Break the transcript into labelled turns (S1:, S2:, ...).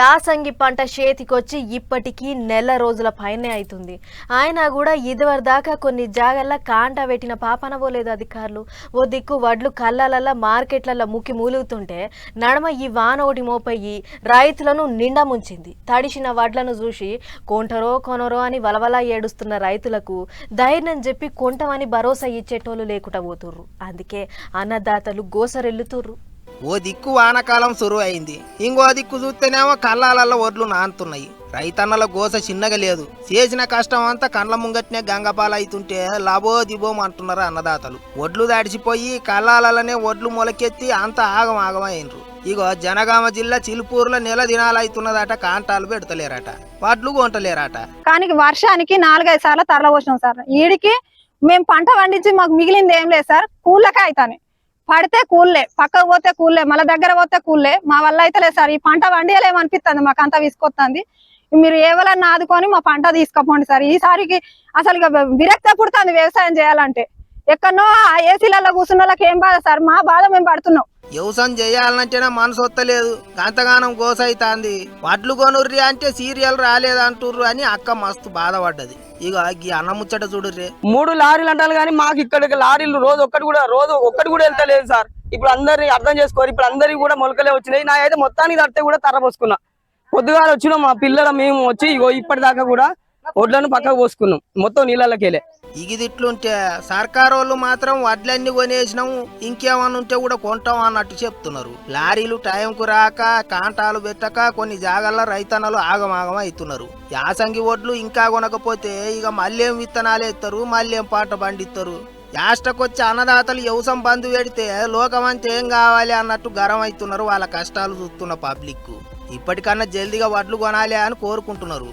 S1: యాసంగి పంట చేతికొచ్చి ఇప్పటికీ నెల రోజుల పైనే అవుతుంది. ఆయన కూడా ఇదివరదాకా కొన్ని జాగల్లో కాంటా పెట్టిన పాపనవోలేదు అధికారులు. ఓ దిక్కు వడ్లు కళ్ళలల్లా మార్కెట్లలో ముక్కి మూలుగుతుంటే నడమ ఈ వాన ఒకటి మోపయ్యి రైతులను నిండా ముంచింది. తడిసిన వడ్లను చూసి కొంటరో కొనరో అని వలవలా ఏడుస్తున్న రైతులకు ధైర్యం చెప్పి కొంటమని భరోసా ఇచ్చేటోళ్ళు లేకుండా పోతుర్రు. అందుకే అన్నదాతలు గోసరెల్లుతుర్రు.
S2: ఓ దిక్కు వానకాలం సురువు అయింది, ఇంకో దిక్కు చూస్తేనేమో కళ్ళాలల్లో ఒడ్లు నానుతున్నాయి. రైతన్నల గోస చిన్నగా లేదు. చేసిన కష్టం అంతా కండ్ల ముంగట్నే గంగపాలైతుంటే లాభో దిబోం అంటున్నారు అన్నదాతలు. ఒడ్లు దాడిచిపోయి కళ్ళాలనే ఒడ్లు మొలకెత్తి అంత ఆగమాగమైనరు. ఇగో జనగామ జిల్లా చిలుపూరులో నెల దినాలైతున్నదట, కాంటాలు పెడతలేరట, వడ్లు కొంటలేరట.
S3: కానీ వర్షానికి 4-5 సార్లు తరల పోసినాం సార్. ఈడికి మేము పంట పండించి మాకు మిగిలింది ఏం లేదు సార్. కూళ్ళకే అవుతాను, పడితే కూల్లే, పక్కకు పోతే కూల్లే, మళ్ళీ దగ్గర పోతే కూల్లే. మా వల్ల అయితే లేదు సార్. ఈ పంట వండియలేమనిపిస్తుంది, మాకు అంత విసుకొస్తుంది. మీరు ఏవలన్నా ఆదుకొని మా పంట తీసుకపోండి సార్. ఈసారికి అసలు విరక్త పుడుతుంది వ్యవసాయం చేయాలంటే. ఎక్కడనో ఆ ఏసీలలో కూర్చున్న వాళ్ళకి ఏం బాధ సార్, మా బాధ మేము పడుతున్నాం.
S2: వ్యవసాయం చేయాలంటేనే మనసు వస్తలేదు, అంతగానం గోస అవుతుంది. వడ్లు కొనుర్రి అంటే సీరియల్ రాలేదంటుర్రు అని అక్క మస్తు బాధపడ్డది. ఇక ఈ అన్న ముచ్చట చూడుర్రి.
S4: 3 లారీలు అంటారు కానీ మాకు ఇక్కడికి లారీలు రోజు ఒక్కటి కూడా వెళ్తలేదు సార్. ఇప్పుడు అందరినీ అర్థం చేసుకోరు. ఇప్పుడు అందరికి కూడా మొలకలే వచ్చినాయి. నా అయితే మొత్తానికి తడితే కూడా తర్ర పోసుకున్నా. పొద్దుగాల వచ్చినాం మా పిల్లల మేము వచ్చి ఇగో ఇప్పటిదాకా కూడా ఒడ్లను పక్కకు పోసుకున్నాం, మొత్తం నీళ్ళకెళ్ళే.
S2: ఇగిదిట్లుంటే సర్కారు వాళ్ళు మాత్రం వడ్లన్నీ కొనేసినాము, ఇంకేమన్నా ఉంటే కూడా కొంటాం అన్నట్టు చెప్తున్నారు. లారీలు టైంకు రాక, కాంటాలు పెట్టక కొన్ని జాగాల్లో రైతన్నలు ఆగమాగం అవుతున్నారు. యాసంగి ఒడ్లు ఇంకా కొనకపోతే ఇక మళ్ళేం విత్తనాలు ఎత్తారు, మళ్ళేం పంట పండిస్తారు. యాస్టకొచ్చి అన్నదాతలు వ్యవసాయం బంధు పెడితే లోకమంతా ఏం కావాలి అన్నట్టు గరం అవుతున్నారు. వాళ్ళ కష్టాలు చూస్తున్న పబ్లిక్ ఇప్పటికన్నా జల్దిగా వడ్లు కొనాలి అని కోరుకుంటున్నారు.